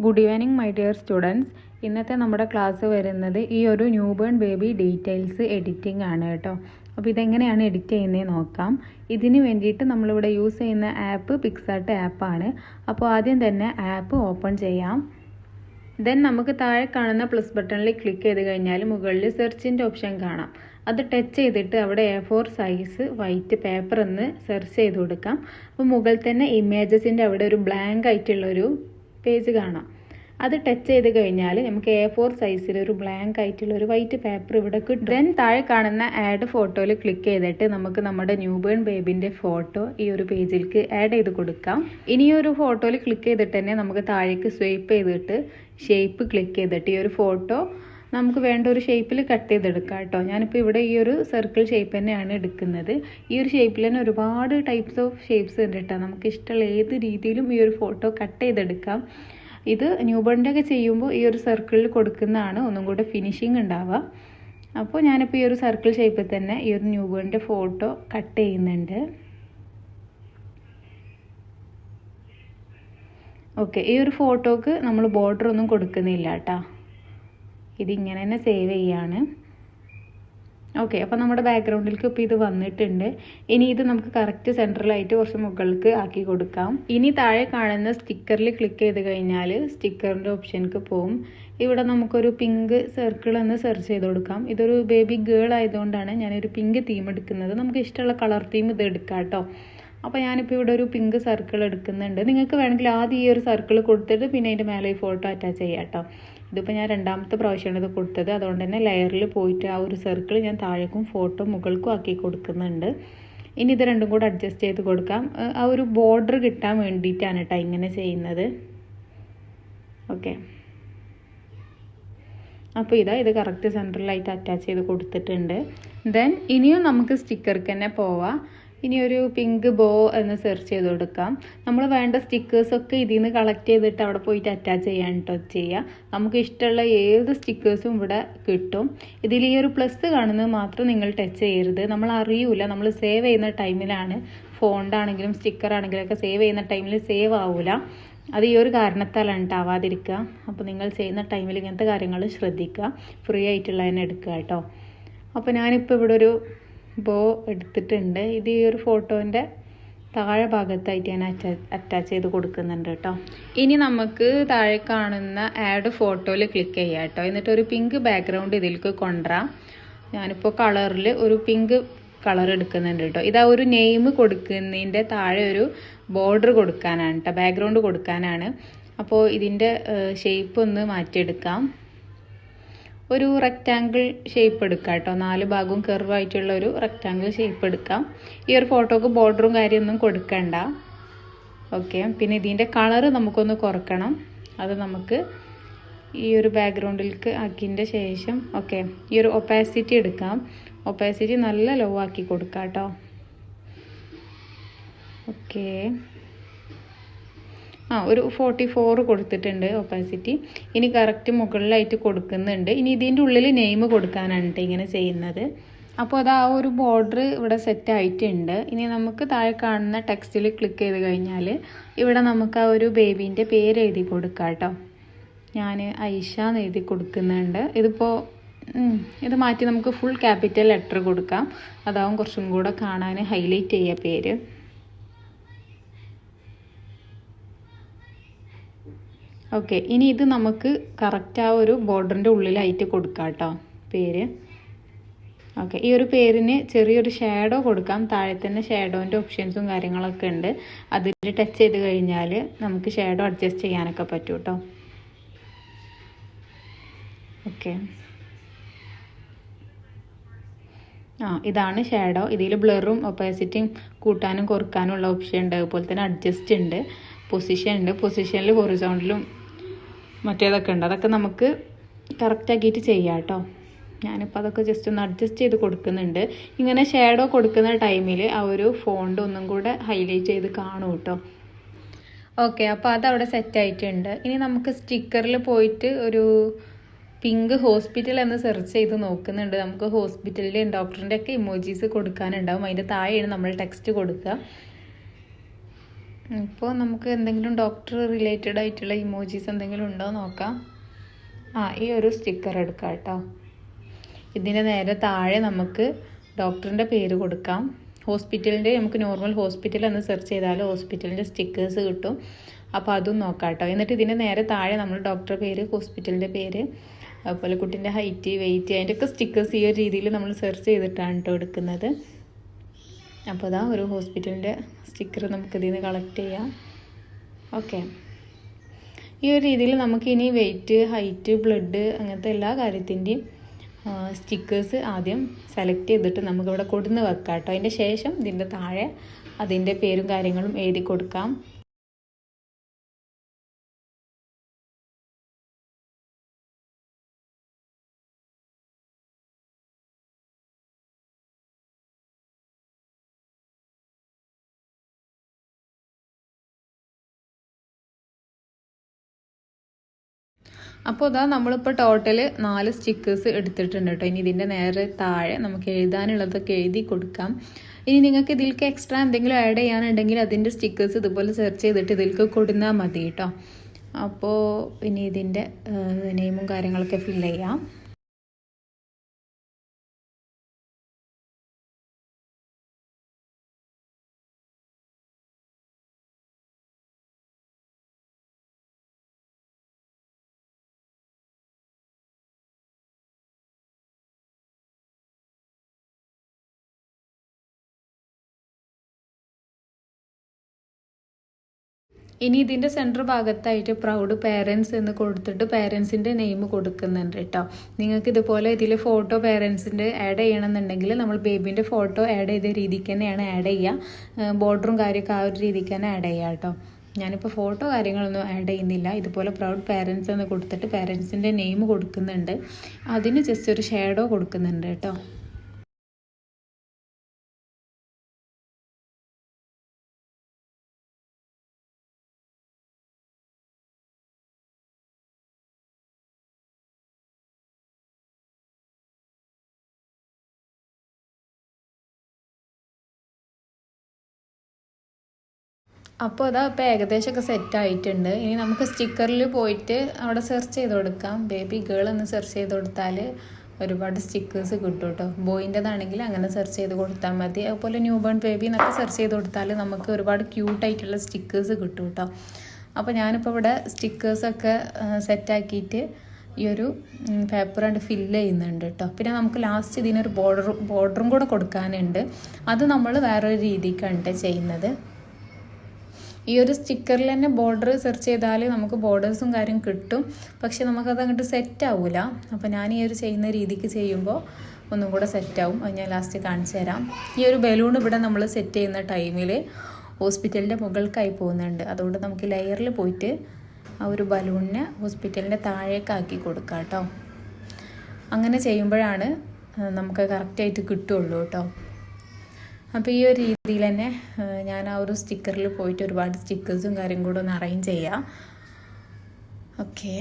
Good evening my dear students. ഇന്നത്തെ നമ്മുടെ class വരുന്നത് ഈ ഒരു ന്യൂബേൺ ബേബി ഡീറ്റെയിൽസ് എഡിറ്റിംഗ് ആണ് കേട്ടോ. അപ്പോൾ ഇതെങ്ങനെയാണ് എഡിറ്റ് ചെയ്യുന്നത് നോക്കാം. ഇതിന് വേണ്ടിയിട്ട് നമ്മളിവിടെ യൂസ് ചെയ്യുന്ന ആപ്പ് പിക്സാർട്ട് ആപ്പാണ്. അപ്പോൾ ആദ്യം തന്നെ ആപ്പ് ഓപ്പൺ ചെയ്യാം. ദെൻ നമുക്ക് താഴെ കാണുന്ന പ്ലസ് ബട്ടണിൽ ക്ലിക്ക് ചെയ്ത് കഴിഞ്ഞാൽ മുകളിൽ സെർച്ചിൻ്റെ ഓപ്ഷൻ കാണാം. അത് ടച്ച് ചെയ്തിട്ട് അവിടെ A4 സൈസ് വൈറ്റ് പേപ്പർ എന്ന് സെർച്ച് ചെയ്ത് കൊടുക്കാം. അപ്പോൾ മുകളിൽ തന്നെ ഇമേജസിൻ്റെ അവിടെ ഒരു ബ്ലാങ്ക് ആയിട്ടുള്ളൊരു പേജ് കാണാം. അത് ടച്ച് ചെയ്ത് കഴിഞ്ഞാൽ നമുക്ക് A4 സൈസിൽ ഒരു ബ്ലാങ്ക് ആയിട്ടുള്ള ഒരു വൈറ്റ് പേപ്പർ ഇവിടെ കിട്ടും. ദെൻ താഴെ കാണുന്ന ആഡ് ഫോട്ടോയിൽ ക്ലിക്ക് ചെയ്തിട്ട് നമുക്ക് നമ്മുടെ ന്യൂബേൺ ബേബിൻ്റെ ഫോട്ടോ ഈ ഒരു പേജിലേക്ക് ആഡ് ചെയ്ത് കൊടുക്കാം. ഇനി ഒരു ഫോട്ടോയിൽ ക്ലിക്ക് ചെയ്തിട്ട് തന്നെ നമുക്ക് താഴേക്ക് സ്വൈപ്പ് ചെയ്തിട്ട് ഷേപ്പ് ക്ലിക്ക് ചെയ്തിട്ട് ഈ ഒരു ഫോട്ടോ നമുക്ക് വേണ്ട ഒരു ഷേപ്പിൽ കട്ട് ചെയ്തെടുക്കാം കേട്ടോ. ഞാനിപ്പോൾ ഇവിടെ ഈ ഒരു സർക്കിൾ ഷേപ്പ് തന്നെയാണ് എടുക്കുന്നത്. ഈ ഒരു ഷേപ്പിൽ തന്നെ ഒരുപാട് ടൈപ്സ് ഓഫ് ഷേപ്സ് ഉണ്ട് കേട്ടോ. നമുക്ക് ഇഷ്ടമുള്ള ഏത് രീതിയിലും ഈ ഒരു ഫോട്ടോ കട്ട് ചെയ്തെടുക്കാം. ഇത് ന്യൂബേണിൻ്റെ ഒക്കെ ചെയ്യുമ്പോൾ ഈ ഒരു സർക്കിളിൽ കൊടുക്കുന്നതാണ് ഒന്നും കൂടെ ഫിനിഷിങ് ഉണ്ടാവുക. അപ്പോൾ ഞാനിപ്പോൾ ഈ ഒരു സർക്കിൾ ഷേപ്പിൽ തന്നെ ഈ ഒരു ന്യൂബേണിൻ്റെ ഫോട്ടോ കട്ട് ചെയ്യുന്നുണ്ട്. ഓക്കെ, ഈ ഒരു ഫോട്ടോക്ക് നമ്മൾ ബോർഡർ ഒന്നും കൊടുക്കുന്നില്ല കേട്ടോ. ഇതിങ്ങനെ തന്നെ സേവ് ചെയ്യാണ്. ഓക്കെ, അപ്പോൾ നമ്മുടെ ബാക്ക്ഗ്രൗണ്ടിലേക്ക് ഇപ്പോൾ ഇത് വന്നിട്ടുണ്ട്. ഇനി ഇത് നമുക്ക് കറക്റ്റ് സെൻട്രലായിട്ട് കുറച്ച് മുകളിലേക്ക് ആക്കി കൊടുക്കാം. ഇനി താഴെ കാണുന്ന സ്റ്റിക്കറിൽ ക്ലിക്ക് ചെയ്ത് കഴിഞ്ഞാൽ സ്റ്റിക്കറിൻ്റെ ഓപ്ഷനിലേക്ക് പോകും. ഇവിടെ നമുക്കൊരു പിങ്ക് സർക്കിൾ എന്ന് സെർച്ച് ചെയ്ത് കൊടുക്കാം. ഇതൊരു ബേബി ഗേൾ ആയതുകൊണ്ടാണ് ഞാനൊരു പിങ്ക് തീം എടുക്കുന്നത്. നമുക്ക് ഇഷ്ടമുള്ള കളർ തീം ഇത് എടുക്കാം കേട്ടോ. അപ്പോൾ ഞാനിപ്പോൾ ഇവിടെ ഒരു പിങ്ക് സർക്കിൾ എടുക്കുന്നുണ്ട്. നിങ്ങൾക്ക് വേണമെങ്കിൽ ആദ്യം ഈ ഒരു സർക്കിൾ കൊടുത്തിട്ട് പിന്നെ അതിൻ്റെ മേലെ ഈ ഫോട്ടോ അറ്റാച്ച് ചെയ്യാം കേട്ടോ. ഇതിപ്പോൾ ഞാൻ രണ്ടാമത്തെ പ്രാവശ്യമാണ് ഇത് കൊടുത്തത്. അതുകൊണ്ട് തന്നെ ലെയറിൽ പോയിട്ട് ആ ഒരു സർക്കിൾ ഞാൻ താഴേക്കും ഫോട്ടോ മുകൾക്കും ആക്കി കൊടുക്കുന്നുണ്ട്. ഇനി ഇത് രണ്ടും കൂടെ അഡ്ജസ്റ്റ് ചെയ്ത് കൊടുക്കാം. ആ ഒരു ബോർഡർ കിട്ടാൻ വേണ്ടിയിട്ടാണ് കേട്ടോ ഇങ്ങനെ ചെയ്യുന്നത്. ഓക്കെ, അപ്പോൾ ഇത് കറക്റ്റ് സെൻട്രലായിട്ട് അറ്റാച്ച് ചെയ്ത് കൊടുത്തിട്ടുണ്ട്. ദെൻ ഇനിയും നമുക്ക് സ്റ്റിക്കർക്ക് തന്നെ പോവാം. ഇനി ഒരു പിങ്ക് ബോ എന്ന് സെർച്ച് ചെയ്ത് കൊടുക്കാം. നമ്മൾ വേണ്ട സ്റ്റിക്കേഴ്സൊക്കെ ഇതിൽ നിന്ന് കളക്ട് ചെയ്തിട്ട് അവിടെ പോയിട്ട് അറ്റാച്ച് ചെയ്യാൻ കേട്ടോ ചെയ്യുക. നമുക്ക് ഇഷ്ടമുള്ള ഏത് സ്റ്റിക്കേഴ്സും ഇവിടെ കിട്ടും. ഇതിൽ ഈ ഒരു പ്ലസ് കാണുന്നത് മാത്രം നിങ്ങൾ ടച്ച് ചെയ്യരുത്. നമ്മൾ അറിയൂല, നമ്മൾ സേവ് ചെയ്യുന്ന ടൈമിലാണ് ഫോണ്ടാണെങ്കിലും സ്റ്റിക്കറാണെങ്കിലും ഒക്കെ സേവ് ചെയ്യുന്ന ടൈമിൽ സേവ് ആവില്ല. അത് ഈ ഒരു കാരണത്താലാണ് ആവാതിരിക്കുക. അപ്പോൾ നിങ്ങൾ ചെയ്യുന്ന ടൈമിൽ ഇങ്ങനത്തെ കാര്യങ്ങൾ ശ്രദ്ധിക്കുക. ഫ്രീ ആയിട്ടുള്ളതിനെ എടുക്കുക കേട്ടോ. അപ്പോൾ ഞാനിപ്പോൾ ഇവിടെ ഒരു ബോ എടുത്തിട്ടുണ്ട്. ഇത് ഈ ഒരു ഫോട്ടോൻ്റെ താഴെ ഭാഗത്തായിട്ട് ഞാൻ അറ്റാച്ച് ചെയ്ത് കൊടുക്കുന്നുണ്ട് കേട്ടോ. ഇനി നമുക്ക് താഴെ കാണുന്ന ആഡ് ഫോട്ടോയിൽ ക്ലിക്ക് ചെയ്യാം കേട്ടോ. എന്നിട്ട് ഒരു പിങ്ക് ബാക്ക്ഗ്രൗണ്ട് ഇതിലേക്ക് കൊണ്ടുവരാം. ഞാനിപ്പോൾ കളറിൽ ഒരു പിങ്ക് കളർ എടുക്കുന്നുണ്ട് കേട്ടോ. ഇതാ ഒരു നെയിം കൊടുക്കുന്നതിൻ്റെ താഴെ ഒരു ബോർഡർ കൊടുക്കാനാണ് കേട്ടോ, ബാക്ക്ഗ്രൗണ്ട് കൊടുക്കാനാണ്. അപ്പോൾ ഇതിൻ്റെ ഷേപ്പ് ഒന്ന് മാറ്റിയെടുക്കാം. ഒരു റെക്റ്റാങ്കിൾ ഷേപ്പ് എടുക്കാം കേട്ടോ. 4 ഭാഗവും കർവായിട്ടുള്ള ഒരു റെക്റ്റാങ്കിൾ ഷേപ്പ് എടുക്കാം. ഈ ഒരു ഫോട്ടോക്ക് ബോർഡറും കാര്യമൊന്നും കൊടുക്കണ്ട. ഓക്കെ, പിന്നെ ഇതിൻ്റെ കളറ് നമുക്കൊന്ന് കുറക്കണം. അത് നമുക്ക് ഈ ഒരു ബാക്ക്ഗ്രൗണ്ടിലേക്ക് ആക്കിയതിൻ്റെ ശേഷം ഓക്കെ ഈ ഒരു ഒപ്പാസിറ്റി എടുക്കാം. ഒപ്പാസിറ്റി നല്ല ലോ ആക്കി കൊടുക്കാം കേട്ടോ. ഓക്കെ, ഒരു 44 കൊടുത്തിട്ടുണ്ട് ഒപ്പാസിറ്റി. ഇനി കറക്റ്റ് മുകളിലായിട്ട് കൊടുക്കുന്നുണ്ട്. ഇനി ഇതിൻ്റെ ഉള്ളിൽ നെയിം കൊടുക്കാനാണ് കേട്ടോ ഇങ്ങനെ ചെയ്യുന്നത്. അപ്പോൾ അത് ആ ഒരു ബോർഡർ ഇവിടെ സെറ്റ് ആയിട്ടുണ്ട്. ഇനി നമുക്ക് താഴെ കാണുന്ന ടെക്സ്റ്റിൽ ക്ലിക്ക് ചെയ്ത് കഴിഞ്ഞാൽ ഇവിടെ നമുക്ക് ആ ഒരു ബേബീൻ്റെ പേര് എഴുതി കൊടുക്കാം കേട്ടോ. ഞാൻ ഐഷ എന്ന് എഴുതി കൊടുക്കുന്നുണ്ട്. ഇത് മാറ്റി നമുക്ക് ഫുൾ ക്യാപിറ്റൽ ലെറ്റർ കൊടുക്കാം. അതാവും കുറച്ചും കൂടെ കാണാൻ ഹൈലൈറ്റ് ചെയ്യുക പേര്. ഓക്കെ, ഇനി ഇത് നമുക്ക് കറക്റ്റ് ആ ഒരു ബോർഡറിൻ്റെ ഉള്ളിലായിട്ട് കൊടുക്കാം കേട്ടോ പേര്. ഓക്കെ, ഈ ഒരു പേരിന് ചെറിയൊരു ഷാഡോ കൊടുക്കാം. താഴെ തന്നെ ഷാഡോൻ്റെ ഓപ്ഷൻസും കാര്യങ്ങളൊക്കെ ഉണ്ട്. അതിൽ ടച്ച് ചെയ്ത് കഴിഞ്ഞാൽ നമുക്ക് ഷാഡോ അഡ്ജസ്റ്റ് ചെയ്യാനൊക്കെ പറ്റും കേട്ടോ. ഓക്കെ, ഇതാണ് ഷാഡോ. ഇതിൽ ബ്ലറും ഒപ്പാസിറ്റിയും കൂട്ടാനും കുറക്കാനും ഉള്ള ഓപ്ഷൻ ഉണ്ട്. അതുപോലെ തന്നെ അഡ്ജസ്റ്റ് ഉണ്ട്, പൊസിഷൻ ഉണ്ട്. പൊസിഷനിൽ ഹൊറിസോണ്ടലും മറ്റേതൊക്കെ ഉണ്ട്. അതൊക്കെ നമുക്ക് കറക്റ്റ് ആക്കിയിട്ട് ചെയ്യാം കേട്ടോ. ഞാനിപ്പോൾ അതൊക്കെ ജസ്റ്റ് ഒന്ന് അഡ്ജസ്റ്റ് ചെയ്ത് കൊടുക്കുന്നുണ്ട്. ഇങ്ങനെ ഷാഡോ കൊടുക്കുന്ന ടൈമിൽ ആ ഒരു ഫോണ്ട് ഒന്നും കൂടെ ഹൈലൈറ്റ് ചെയ്ത് കാണും കേട്ടോ. ഓക്കെ, അപ്പോൾ അതവിടെ സെറ്റ് ആയിട്ടുണ്ട്. ഇനി നമുക്ക് സ്റ്റിക്കറിൽ പോയിട്ട് ഒരു പിങ്ക് ഹോസ്പിറ്റൽ എന്ന് സെർച്ച് ചെയ്ത് നോക്കുന്നുണ്ട്. നമുക്ക് ഹോസ്പിറ്റലിൽ ഡോക്ടറിൻ്റെ ഒക്കെ ഇമോജീസ് കൊടുക്കാനുണ്ടാവും. അതിൻ്റെ താഴെയാണ് നമ്മൾ ടെക്സ്റ്റ് കൊടുക്കുക. ഇപ്പോൾ നമുക്ക് എന്തെങ്കിലും ഡോക്ടർ റിലേറ്റഡ് ആയിട്ടുള്ള ഇമോജീസ് എന്തെങ്കിലും ഉണ്ടോ നോക്കാം. ഈ ഒരു സ്റ്റിക്കർ എടുക്കാം കേട്ടോ. ഇതിൻ്റെ നേരെ താഴെ നമുക്ക് ഡോക്ടറിൻ്റെ പേര് കൊടുക്കാം. ഹോസ്പിറ്റലിൻ്റെ നമുക്ക് നോർമൽ ഹോസ്പിറ്റൽ എന്ന് സെർച്ച് ചെയ്താൽ ഹോസ്പിറ്റലിൻ്റെ സ്റ്റിക്കേഴ്സ് കിട്ടും. അപ്പോൾ അതും നോക്കാം കേട്ടോ. എന്നിട്ട് ഇതിൻ്റെ നേരെ താഴെ നമ്മൾ ഡോക്ടറുടെ പേര്, ഹോസ്പിറ്റലിൻ്റെ പേര്, അതുപോലെ കുട്ടീൻ്റെ ഹൈറ്റ്, വെയിറ്റ്, അതിൻ്റെയൊക്കെ സ്റ്റിക്കേഴ്സ് ഈ ഒരു രീതിയിൽ നമ്മൾ സെർച്ച് ചെയ്തിട്ടാണ് കേട്ടോ എടുക്കുന്നത്. അപ്പോൾ അതാ ഒരു ഹോസ്പിറ്റലിൻ്റെ സ്റ്റിക്കർ നമുക്കിതിൽ നിന്ന് കളക്ട് ചെയ്യാം. ഓക്കെ, ഈ ഒരു രീതിയിൽ നമുക്കിനി വെയിറ്റ്, ഹൈറ്റ്, ബ്ലഡ് അങ്ങനത്തെ എല്ലാ കാര്യത്തിൻ്റെയും സ്റ്റിക്കേഴ്സ് ആദ്യം സെലക്ട് ചെയ്തിട്ട് നമുക്കിവിടെ കൊടുന്ന് വെക്കാം കേട്ടോ. അതിൻ്റെ ശേഷം ഇതിൻ്റെ താഴെ അതിൻ്റെ പേരും കാര്യങ്ങളും എഴുതി കൊടുക്കാം. അപ്പോൾ ഇതാ നമ്മളിപ്പോൾ ടോട്ടൽ 4 സ്റ്റിക്കേഴ്സ് എടുത്തിട്ടുണ്ട് കേട്ടോ. ഇനി ഇതിൻ്റെ നേരെ താഴെ നമുക്ക് എഴുതാനുള്ളതൊക്കെ എഴുതി കൊടുക്കാം. ഇനി നിങ്ങൾക്ക് ഇതിലേക്ക് എക്സ്ട്രാ എന്തെങ്കിലും ആഡ് ചെയ്യാനുണ്ടെങ്കിൽ അതിൻ്റെ സ്റ്റിക്കേഴ്സ് ഇതുപോലെ സെർച്ച് ചെയ്തിട്ട് ഇതിലേക്ക് കൊടുന്നാൽ മതി കേട്ടോ. അപ്പോൾ ഇനി ഇതിൻ്റെ നെയിമും കാര്യങ്ങളൊക്കെ ഫില്ല് ചെയ്യാം. ഇനി ഇതിൻ്റെ സെൻറ്റർ ഭാഗത്തായിട്ട് പ്രൗഡ് പേരൻസ് എന്ന് കൊടുത്തിട്ട് പേരൻസിൻ്റെ നെയിം കൊടുക്കുന്നുണ്ട് കേട്ടോ. നിങ്ങൾക്ക് ഇതുപോലെ ഇതിൽ ഫോട്ടോ പേരൻസിൻ്റെ ആഡ് ചെയ്യണമെന്നുണ്ടെങ്കിൽ നമ്മൾ ബേബീൻ്റെ ഫോട്ടോ ആഡ് ചെയ്ത രീതിക്ക് തന്നെയാണ് ആഡ് ചെയ്യുക. ബോർഡറും കാര്യമൊക്കെ ആ ഒരു രീതിക്ക് തന്നെ ആഡ് ചെയ്യുക കേട്ടോ. ഞാനിപ്പോൾ ഫോട്ടോ കാര്യങ്ങളൊന്നും ആഡ് ചെയ്യുന്നില്ല. ഇതുപോലെ പ്രൗഡ് പേരൻസ് എന്ന് കൊടുത്തിട്ട് പേരൻസിൻ്റെ നെയിം കൊടുക്കുന്നുണ്ട്. അതിന് ജസ്റ്റ് ഒരു ഷാഡോ കൊടുക്കുന്നുണ്ട് കേട്ടോ. അപ്പോൾ അതാ ഇപ്പോൾ ഏകദേശമൊക്കെ സെറ്റ് ആയിട്ടുണ്ട്. ഇനി നമുക്ക് സ്റ്റിക്കറിൽ പോയിട്ട് അവിടെ സെർച്ച് ചെയ്ത് കൊടുക്കാം. ബേബി ഗേൾ എന്ന് സെർച്ച് ചെയ്ത് കൊടുത്താൽ ഒരുപാട് സ്റ്റിക്കേഴ്സ് കിട്ടും കേട്ടോ. ബോയിൻ്റെതാണെങ്കിൽ അങ്ങനെ സെർച്ച് ചെയ്ത് കൊടുത്താൽ മതി. അതുപോലെ ന്യൂ ബോൺ ബേബി എന്നൊക്കെ സെർച്ച് ചെയ്ത് കൊടുത്താൽ നമുക്ക് ഒരുപാട് ക്യൂട്ടായിട്ടുള്ള സ്റ്റിക്കേഴ്സ് കിട്ടും കേട്ടോ. അപ്പോൾ ഞാനിപ്പോൾ ഇവിടെ സ്റ്റിക്കേഴ്സൊക്കെ സെറ്റാക്കിയിട്ട് ഈ ഒരു പേപ്പർ കൊണ്ട് ഫില്ല് ചെയ്യുന്നുണ്ട് കേട്ടോ. പിന്നെ നമുക്ക് ലാസ്റ്റ് ഇതിനൊരു ബോർഡറും കൂടെ കൊടുക്കാനുണ്ട്. അത് നമ്മൾ വേറൊരു രീതിക്കാണ് ചെയ്യുന്നത്. ഈ ഒരു സ്റ്റിക്കറിൽ തന്നെ ബോർഡർ സെർച്ച് ചെയ്താൽ നമുക്ക് ബോർഡേഴ്സും കാര്യം കിട്ടും. പക്ഷെ നമുക്കത് അങ്ങോട്ട് സെറ്റ് ആവില്ല. അപ്പോൾ ഞാൻ ഈ ഒരു ചെയ്യുന്ന രീതിക്ക് ചെയ്യുമ്പോൾ ഒന്നും കൂടെ സെറ്റാവും. അത് ഞാൻ ലാസ്റ്റ് കാണിച്ചു തരാം. ഈ ഒരു ബലൂൺ ഇവിടെ നമ്മൾ സെറ്റ് ചെയ്യുന്ന ടൈമിൽ ഹോസ്പിറ്റലിൻ്റെ മുകൾക്കായി പോകുന്നുണ്ട്. അതുകൊണ്ട് നമുക്ക് ലെയറിൽ പോയിട്ട് ആ ഒരു ബലൂണിനെ ഹോസ്പിറ്റലിൻ്റെ താഴേക്കാക്കി കൊടുക്കാം കേട്ടോ. അങ്ങനെ ചെയ്യുമ്പോഴാണ് നമുക്ക് കറക്റ്റായിട്ട് കിട്ടുള്ളൂ കേട്ടോ. അപ്പോൾ ഈ ഒരു രീതിയിൽ തന്നെ ഞാൻ ആ ഒരു സ്റ്റിക്കറിൽ പോയിട്ട് ഒരുപാട് സ്റ്റിക്കേഴ്സും കാര്യം കൂടെ ഒന്ന് അറേഞ്ച് ചെയ്യാം. ഓക്കെ,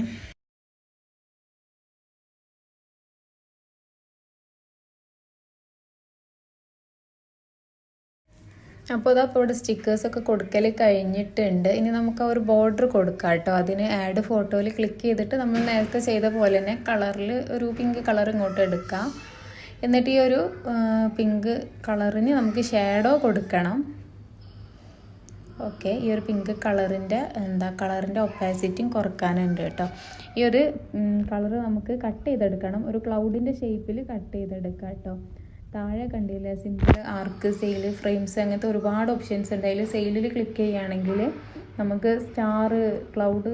അപ്പോൾ ഇതാ ഇപ്പോൾ ഇവിടെ സ്റ്റിക്കേഴ്സൊക്കെ കൊടുക്കൽ കഴിഞ്ഞിട്ടുണ്ട്. ഇനി നമുക്ക് ആ ഒരു ബോർഡർ കൊടുക്കാം കേട്ടോ. അതിന് ആഡ് ഫോട്ടോയിൽ ക്ലിക്ക് ചെയ്തിട്ട് നമ്മൾ നേരത്തെ ചെയ്ത പോലെ തന്നെ കളറിൽ ഒരു പിങ്ക് കളർ ഇങ്ങോട്ട് എടുക്കാം. എന്നിട്ട് ഈ ഒരു പിങ്ക് കളറിന് നമുക്ക് ഷാഡോ കൊടുക്കണം. ഓക്കെ, ഈ ഒരു പിങ്ക് കളറിൻ്റെ കളറിൻ്റെ ഒപ്പാസിറ്റിയും കുറക്കാനുണ്ട് കേട്ടോ. ഈ ഒരു കളറ് നമുക്ക് കട്ട് ചെയ്തെടുക്കണം. ഒരു ക്ലൗഡിൻ്റെ ഷേപ്പിൽ കട്ട് ചെയ്തെടുക്കാം കേട്ടോ. താഴെ കണ്ടില്ലേ സിമ്പിൾ, ആർക്ക്, സെയിൽ, ഫ്രെയിംസ് അങ്ങനത്തെ ഒരുപാട് ഓപ്ഷൻസ് ഉണ്ട്. അതിൽ സെയിലിൽ ക്ലിക്ക് ചെയ്യുകയാണെങ്കിൽ നമുക്ക് സ്റ്റാർ, ക്ലൗഡ്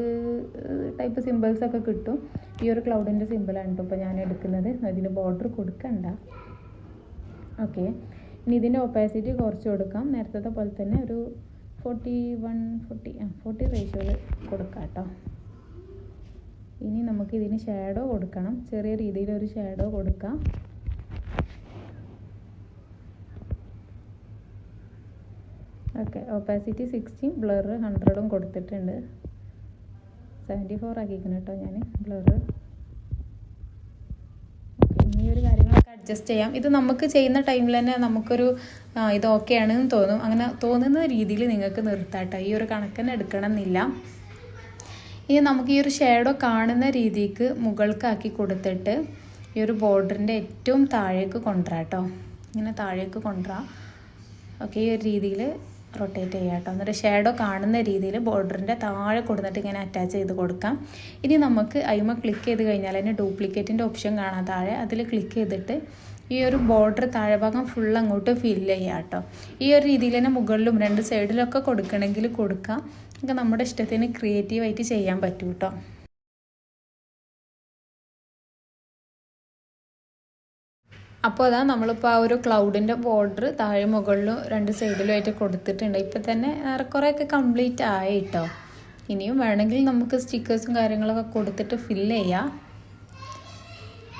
ടൈപ്പ് സിമ്പിൾസൊക്കെ കിട്ടും. ഈ ഒരു ക്ലൗഡിൻ്റെ സിമ്പിളാണ് കേട്ടോ ഇപ്പോൾ ഞാൻ എടുക്കുന്നത്. അതിന് ബോർഡർ കൊടുക്കണ്ട. ഓക്കെ, ഇനി ഇതിൻ്റെ ഒപ്പാസിറ്റി കുറച്ച് കൊടുക്കാം. നേരത്തെ പോലെ തന്നെ ഒരു 40 റേഷ്യോയിൽ കൊടുക്കാം കേട്ടോ. ഇനി നമുക്കിതിന് ഷാഡോ കൊടുക്കണം. ചെറിയ രീതിയിലൊരു ഷാഡോ കൊടുക്കാം. ഓക്കെ, ഒപ്പാസിറ്റി 60, ബ്ലർ 100 കൊടുത്തിട്ടുണ്ട്. 74 ആക്കിക്കണം കേട്ടോ ഞാൻ ബ്ലർ. ഓക്കെ, ഇനി ഒരു കാര്യങ്ങളൊക്കെ അഡ്ജസ്റ്റ് ചെയ്യാം. ഇത് നമുക്ക് ചെയ്യുന്ന ടൈമിൽ തന്നെ നമുക്കൊരു ഇത് ഓക്കെ ആണെന്ന് തോന്നും. അങ്ങനെ തോന്നുന്ന രീതിയിൽ നിങ്ങൾക്ക് നിർത്താട്ടോ. ഈ ഒരു കണക്കിന് എടുക്കണം എന്നില്ല. ഇനി നമുക്ക് ഈ ഒരു ഷേഡോ കാണുന്ന രീതിക്ക് മുകൾക്കാക്കി കൊടുത്തിട്ട് ഈ ഒരു ബോർഡറിൻ്റെ ഏറ്റവും താഴേക്ക് കൊണ്ടുവരാം കേട്ടോ. ഇങ്ങനെ താഴേക്ക് കൊണ്ടുവരാം. ഓക്കെ, ഈ ഒരു രീതിയിൽ റൊട്ടേറ്റ് ചെയ്യാം കേട്ടോ. എന്നിട്ട് ഷേഡോ കാണുന്ന രീതിയിൽ ബോർഡറിൻ്റെ താഴെ കൊടുത്തിട്ട് ഇങ്ങനെ അറ്റാച്ച് ചെയ്ത് കൊടുക്കാം. ഇനി നമുക്ക് അതിമ ക്ലിക്ക് ചെയ്ത് കഴിഞ്ഞാൽ അതിന് ഡ്യൂപ്ലിക്കേറ്റിൻ്റെ ഓപ്ഷൻ കാണാം താഴെ. അതിൽ ക്ലിക്ക് ചെയ്തിട്ട് ഈ ഒരു ബോർഡർ താഴെ ഭാഗം ഫുൾ അങ്ങോട്ട് ഫില്ല് ചെയ്യാം കേട്ടോ. ഈ ഒരു രീതിയിൽ തന്നെ മുകളിലും 2 സൈഡിലൊക്കെ കൊടുക്കണമെങ്കിൽ കൊടുക്കാം. നമുക്ക് നമ്മുടെ ഇഷ്ടത്തിന് ക്രിയേറ്റീവായിട്ട് ചെയ്യാൻ പറ്റും കേട്ടോ. അപ്പോൾ അതാ നമ്മളിപ്പോൾ ആ ഒരു ക്ലൗഡിൻ്റെ ബോർഡർ താഴെ മുകളിലും 2 സൈഡിലുമായിട്ട് കൊടുത്തിട്ടുണ്ട്. ഇപ്പം തന്നെ ഏറെക്കുറെയൊക്കെ കംപ്ലീറ്റ് ആയി കേട്ടോ. ഇനിയും വേണമെങ്കിൽ നമുക്ക് സ്റ്റിക്കേഴ്സും കാര്യങ്ങളൊക്കെ കൊടുത്തിട്ട് ഫില്ല് ചെയ്യാം.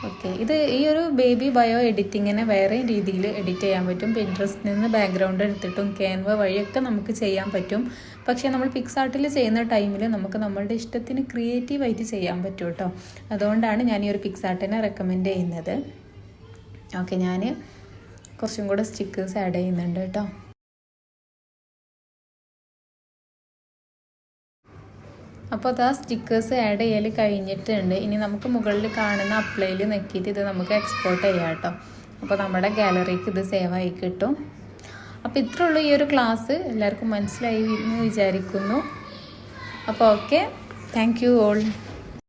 ഓക്കെ, ഇത് ഈ ഒരു ബേബി ബയോ എഡിറ്റിങ്ങിനെ വേറെ രീതിയിൽ എഡിറ്റ് ചെയ്യാൻ പറ്റും. പിൻട്രസ്റ്റിൽ നിന്ന് ബാക്ക്ഗ്രൗണ്ട് എടുത്തിട്ടും ക്യാൻവ വഴിയൊക്കെ നമുക്ക് ചെയ്യാൻ പറ്റും. പക്ഷേ നമ്മൾ പിക്സാർട്ടിൽ ചെയ്യുന്ന ടൈമിൽ നമുക്ക് നമ്മളുടെ ഇഷ്ടത്തിന് ക്രിയേറ്റീവായിട്ട് ചെയ്യാൻ പറ്റും കേട്ടോ. അതുകൊണ്ടാണ് ഞാൻ ഈ ഒരു പിക്സാർട്ടിനെ റെക്കമെൻഡ് ചെയ്യുന്നത്. ഓക്കെ, ഞാൻ കുറച്ചും കൂടെ സ്റ്റിക്കേഴ്സ് ആഡ് ചെയ്യുന്നുണ്ട് കേട്ടോ. അപ്പോൾ അത് ആ സ്റ്റിക്കേഴ്സ് ആഡ് ചെയ്യൽ കഴിഞ്ഞിട്ടുണ്ട്. ഇനി നമുക്ക് മുകളിൽ കാണുന്ന അപ്ലൈയിൽ നെക്കിയിട്ട് ഇത് നമുക്ക് എക്സ്പോർട്ട് ചെയ്യാം കേട്ടോ. അപ്പോൾ നമ്മുടെ ഗാലറിക്ക് ഇത് സേവ് ആയി കിട്ടും. അപ്പോൾ ഇത്രേ ഉള്ളൂ ഈ ഒരു ക്ലാസ്. എല്ലാവർക്കും മനസ്സിലായി എന്ന് വിചാരിക്കുന്നു. അപ്പോൾ ഓക്കെ, താങ്ക് യു ഓൾ.